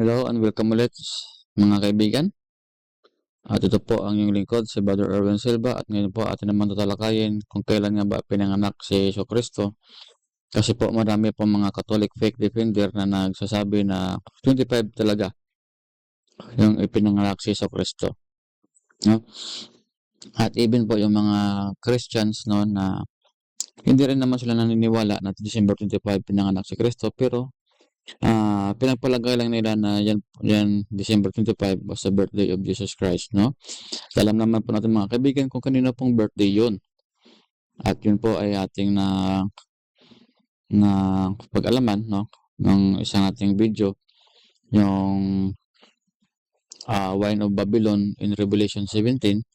Hello and welcome ulit mga kaibigan. At ito po ang inyong lingkod si Brother Erwin Silva at ngayon po atin naman tatalakayin kung kailan nga ba pinanganak si Jesucristo. Kasi po marami po mga Catholic fake defender na nagsasabi na 25 talaga yung ipinanganak si Jesucristo. No? At even po yung mga Christians no na hindi rin naman sila naniniwala na December 25 pinanganak si Kristo pero pinagpalagay lang nila na yan December 25 was the birthday of Jesus Christ, no? Alam naman po natin mga kaibigan kung kanino pong birthday yun. At yun po ay ating na pag-alaman, no? Ng isang ating video, yung Wine of Babylon in Revelation 17,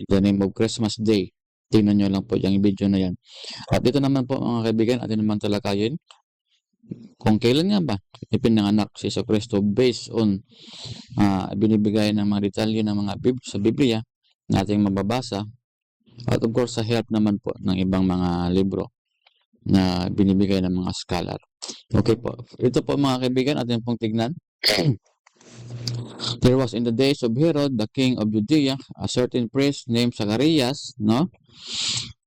the name of Christmas Day. Tingnan nyo lang po yung video na yan. At dito naman po mga kaibigan, atin naman talakayin kung kailan nga ba ipinanganak si Jesucristo based on binibigay ng mga detalye ng mga sa Biblia na ating mababasa at of course sa help naman po ng ibang mga libro na binibigay ng mga scholar. Okay po. Ito po mga kaibigan, atin pong tignan. There was in the days of Herod, the king of Judea, a certain priest named Zacharias, no?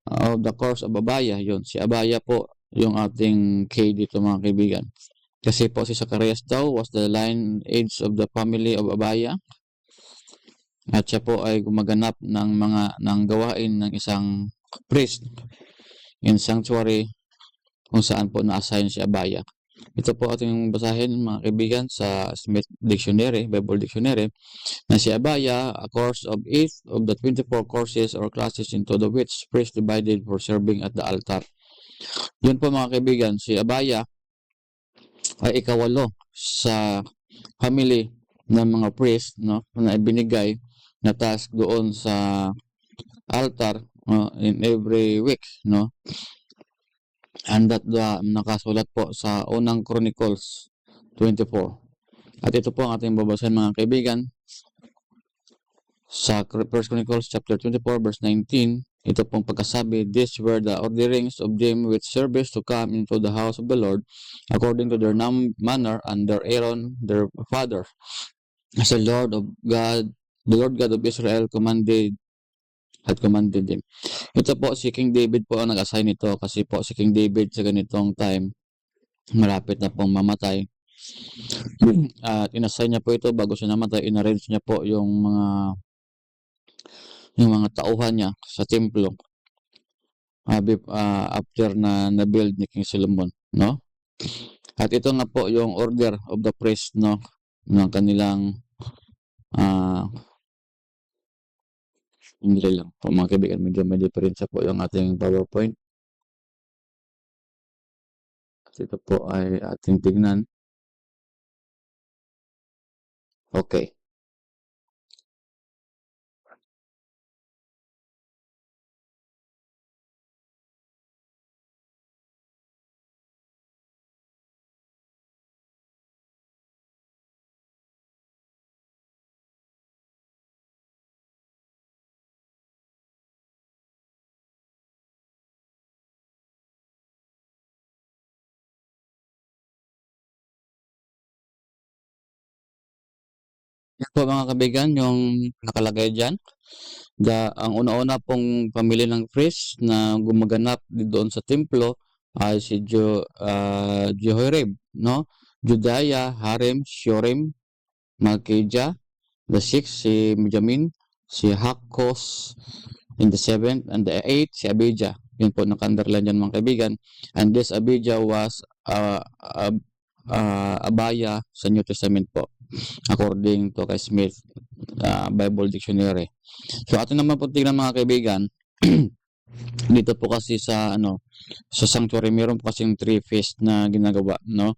Of the course of Abaya. Yun, si Abaya po yung ating K dito mga kaibigan. Kasi po si Zacharias daw was the lineage of the family of Abaya. At siya po ay gumaganap ng gawain ng isang priest in sanctuary kung saan po na-assign si Abaya. Ito po ating basahin mga kaibigan sa Smith Dictionary, Bible Dictionary, na si Abaya, a course of 8 of the 24 courses or classes into the which priest divided for serving at the altar. Yun po mga kaibigan, si Abaya ay ikawalo sa family ng mga priest, no, na ibinigay na task doon sa altar in every week, no. And that nakasulat po sa unang Chronicles 24. At ito po ang ating babasahin mga kaibigan sa 1 Chronicles chapter 24 verse 19. Ito pong pagkasabi, these were the orderings of them with service to come into the house of the Lord according to their manner under Aaron their father, as the Lord God of Israel commanded them. Ito po si King David po ang nag-assign nito kasi po si King David sa ganitong time malapit na pong mamatay. At inassign niya po ito bago siya namatay, inarrange niya po yung mga tauhan niya sa templo after na na-build ni King Solomon, no? At ito nga po yung order of the priest, no, ng kanilang hindi lang po mga kaibigan, medyo may diferensya po yung ating PowerPoint. At ito po ay ating tignan. Okay. Yan po mga kaibigan, yung nakalagay dyan. Ang una-una pong pamilya ng priest na gumaganap doon sa templo ay si Jehoiarib, no? Judaya, Harem, Shorim, Malkijah, the 6th si Benjamin, si Hakos in the 7th, and the 8th si Abijah. Yun po naka-underline dyan mga kaibigan. And this Abijah was Abaya sa New Testament po, according to kay Smith Bible Dictionary. So atin naman po tingnan mga kaibigan. Dito po kasi sa sa sanctuary meron po kasing 3 feast na ginagawa, no?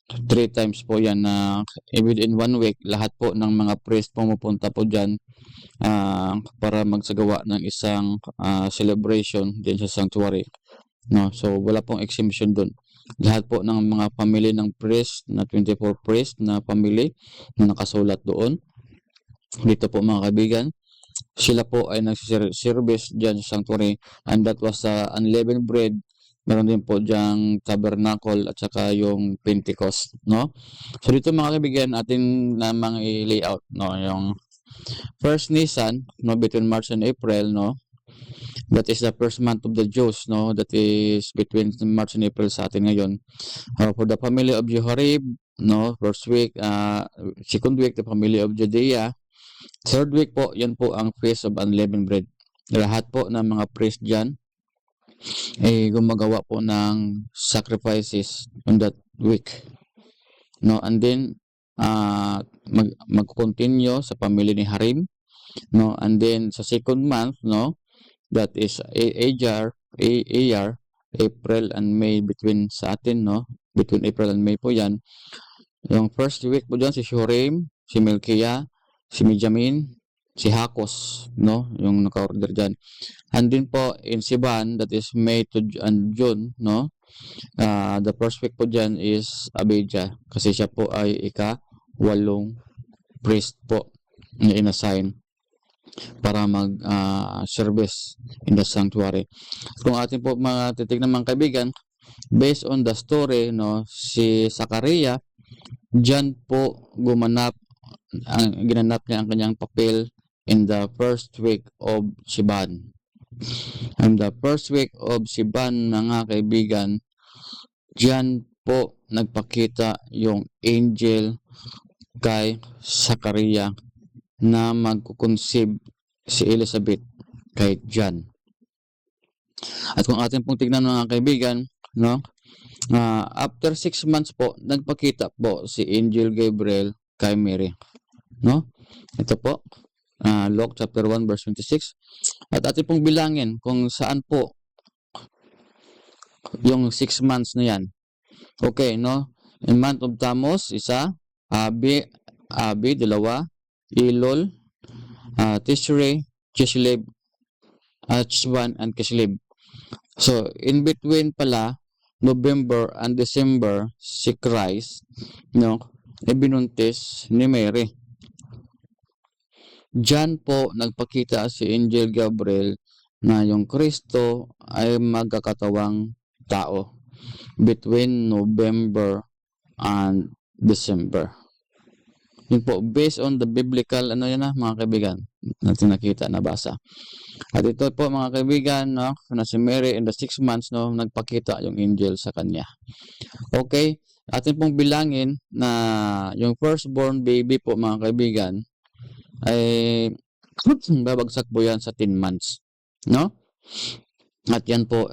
3 times po yan na within 1 week lahat po ng mga priest pumupunta po diyan para magsagawa ng isang celebration din sa sanctuary, no? So wala pong exemption doon. Lahat po ng mga family ng priest na 24 priest na family na nakasulat doon. Dito po mga kaibigan, sila po ay nagsiservice dyan sa sanctuary, and that was unleavened bread Meron din po diyang tabernacle at saka yung Pentecost, no? So dito mga kaibigan, atin namang i-layout, no, yung first Nisan, no, between March and April, no? That is the first month of the Jews, no? That is between March and April sa atin ngayon. For the family of Jehoram, no, first week, second week, the family of Judea. Third week po, yan po ang Feast of Unleavened Bread. Lahat po ng mga priest dyan, gumagawa po ng sacrifices on that week. No, and then, mag-continue sa pamilya ni Harim, no, and then sa second month, no, that is Ayar, April and May between sa atin, no, between April and May po yan. Yung first week po dyan, si Shurim, si Melkia, si Mijamin, si Hakos, no, yung naka-order dyan. And then po, in Siban, that is May to June, no, the first week po dyan is Abijah, kasi siya po ay ika-8 priest po na inassign para mag-service in the sanctuary. Kung atin po titignan mga kaibigan, based on the story, no, si Zachariah, dyan po ginanap niya ang kanyang papel in the first week of Siban. And the first week of Siban, mga kaibigan, dyan po nagpakita yung angel kay Zachariah na magkukonceive si Elizabeth kay John. At kung atin pong tignan mga kaibigan, no, after 6 months po, nagpakita po si Angel Gabriel kay Mary. No? Ito po, Luke chapter 1 verse 26. At atin pong bilangin kung saan po yung 6 months na yan. Okay, no? In month of Tammuz, isa, Abi, 2, Elul, Tishrei, Kislev, Cheshvan, and Kislev. So, in between pala, November and December, si Christ, no, ibinuntis ni Mary. Diyan po nagpakita si Angel Gabriel na yung Kristo ay magkakatawang tao between November and December. Yun po, based on the biblical, mga kaibigan, natin nakita, nabasa. At ito po mga kaibigan, no, na si Mary in the 6 months, no, nagpakita yung angel sa kanya. Okay, atin pong bilangin na yung firstborn baby po mga kaibigan, ay babagsak po yan sa 10 months, no? At yan po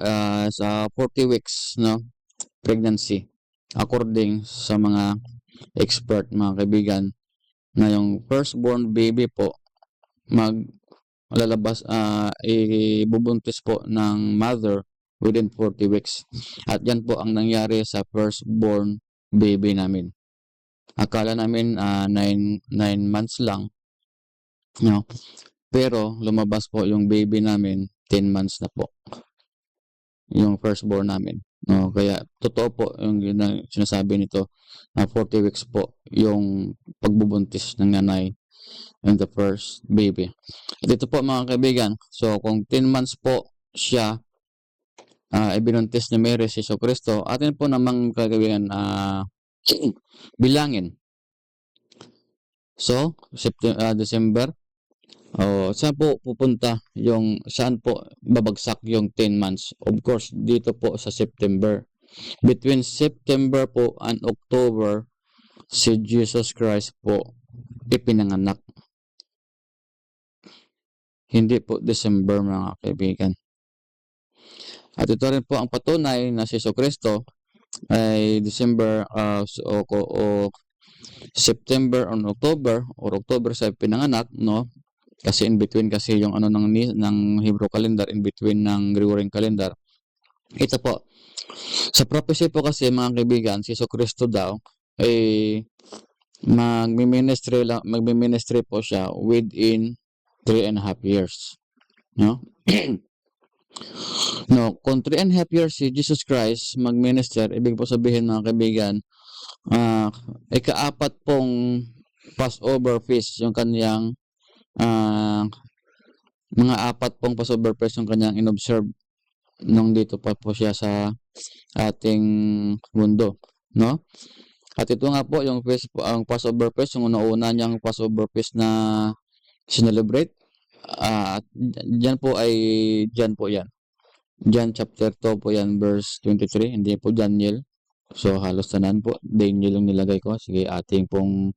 sa 40 weeks, no, pregnancy, according sa mga expert mga kaibigan, na yung firstborn baby po lalabas, ibubuntis po ng mother within 40 weeks. At yan po ang nangyari sa firstborn baby namin. Akala namin 9 months lang, no? Pero lumabas po yung baby namin 10 months na po. Yung firstborn namin. No, kaya totoo po yung sinasabi nito na 40 weeks po yung pagbubuntis ng nanay and the first baby. At ito po mga kaibigan, so kung 10 months po siya ibinuntis ni Mary si Jesucristo, atin po namang kaibigan bilangin. So, December, saan po pupunta saan po babagsak yung 10 months? Of course, dito po sa September. Between September po and October, si Jesus Christ po ipinanganak. Hindi po December mga kaibigan. At ito rin po ang patunay na si Jesucristo ay December o September or October sa pinanganak, no? Kasi in between kasi yung ng Hebrew calendar, in between ng Gregorian calendar. Ito po, sa prophecy po kasi mga kaibigan, si Jesucristo daw ay magmi-ministry po siya within 3.5 years, no? No, kung 3.5 years si Jesus Christ mag-minister, ibig po sabihin mga kaibigan, ika-4 pong Passover feast yung kanyang mga 4 pong Passover feast yung kanyang inobserve nung dito pa po siya sa ating mundo, no? At ito nga po yung feast, ang Passover feast, yung una-una niyang Passover feast na sinelebrate. At diyan po yan. John chapter 2 po yan, verse 23. Hindi po Daniel. So, halos tanan po. Daniel yung nilagay ko. Sige, ating pong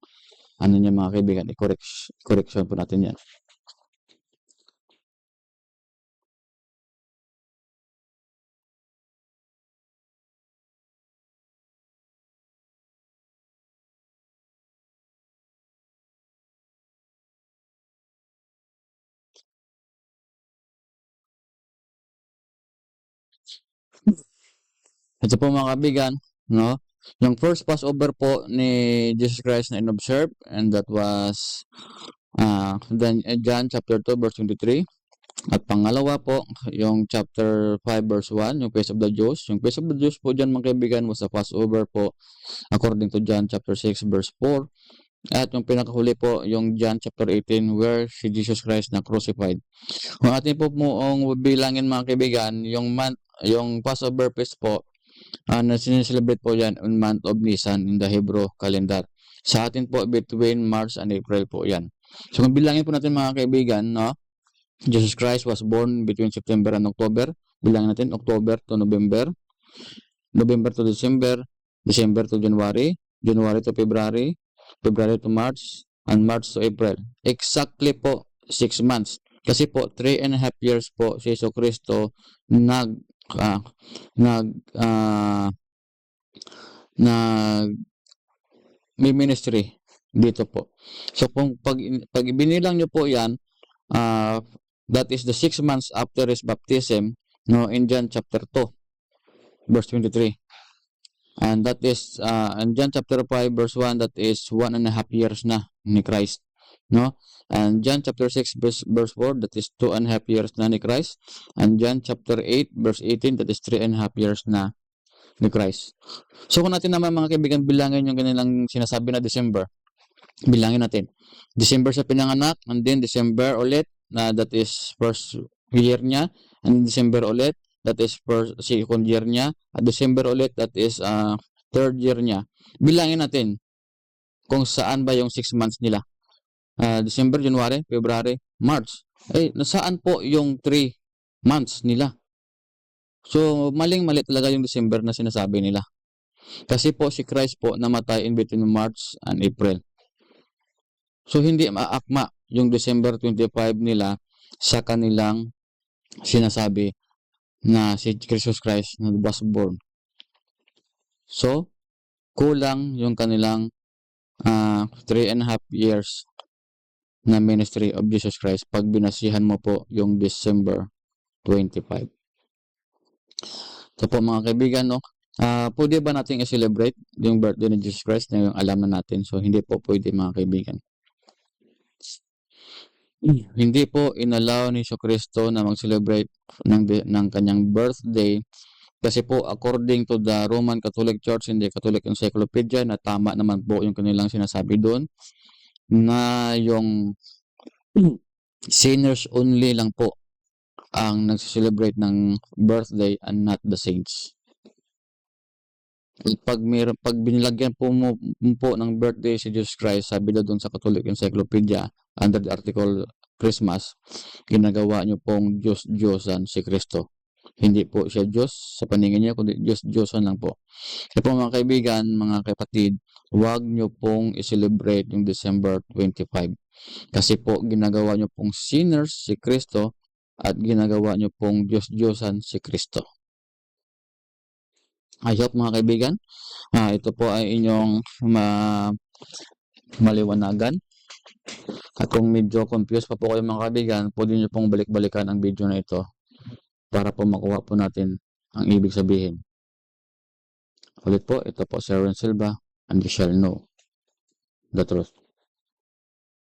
ano niya mga kaibigan, correction po natin yan. Ito po mga kaibigan, no? Yung first Passover po ni Jesus Christ na in-observe, and that was then John chapter 2 verse 23. At pangalawa po, yung chapter 5 verse 1, yung Feast of the Jews. Yung Feast of the Jews po dyan mga kaibigan was a Passover po according to John chapter 6 verse 4. At yung pinakahuli po, yung John chapter 18 where si Jesus Christ na crucified. Kung atin po moong bilangin mga kaibigan, yung Passover feast po, na sineselebrate po yan on month of Nisan in the Hebrew calendar. Sa atin po, between March and April po yan. So kung bilangin po natin mga kaibigan, no? Jesus Christ was born between September and October. Bilangin natin, October to November, November to December, December to January, January to February, February to March, and March to April. Exactly po 6 months. Kasi po 3.5 years po si Jesu Cristo nag may ministry dito po. So kung pag binilang niyo po 'yan, that is the 6 months after his baptism, no, in John chapter 2 verse 23. And that is in John chapter 5 verse 1, that is 1.5 years na ni Christ, no? And John chapter 6 verse 4, that is 2.5 years na ni Christ. And John chapter 8 verse 18, that is 3.5 years na ni Christ. So kung natin naman mga kaibigan bilangin yung kanilang sinasabi na December, bilangin natin. December sa pinanganak, and then December ulit, that is first year niya, and December ulit, that is first second year niya, at December ulit, that is third year niya. Bilangin natin kung saan ba yung 6 months nila. December, January, February, March. Nasaan po yung 3 months nila? So, maling-mali talaga yung December na sinasabi nila. Kasi po si Christ po namatay in between March and April. So, hindi maakma yung December 25 nila sa kanilang sinasabi na si Jesus Christ na was born. So, kulang yung kanilang 3.5 years na ministry of Jesus Christ pag binasihan mo po yung December 25. So po mga kaibigan, no, pwede ba natin i-celebrate yung birthday ni Jesus Christ na yung alam na natin? So hindi po pwede mga kaibigan. Hindi po inallow ni Kristo na mag-celebrate ng kanyang birthday kasi po according to the Roman Catholic Church and the Catholic Encyclopedia, na tama naman po yung kanilang sinasabi doon na yung sinners only lang po ang nagse-celebrate ng birthday and not the saints. Pag binilagyan po mo po ng birthday si Jesus Christ, sabi daw doon sa Catholic Encyclopedia under the article Christmas, ginagawa niyo pong Diyos-Diyosan si Kristo. Hindi po siya Diyos sa paningin niya, kundi Diyos-Diyosan lang po. Kaya po mga kaibigan, mga kapatid, huwag niyo pong i-celebrate yung December 25. Kasi po ginagawa niyo pong sinners si Kristo at ginagawa niyo pong Diyos-Diyosan si Kristo. I hope mga kaibigan, ito po ay inyong maliwanagan. At kung medyo confused pa po kayo mga kaibigan, pwede nyo pong balik-balikan ang video na ito para po makuha po natin ang ibig sabihin. Ulit po, ito po si Aaron Silva, and you shall know the truth.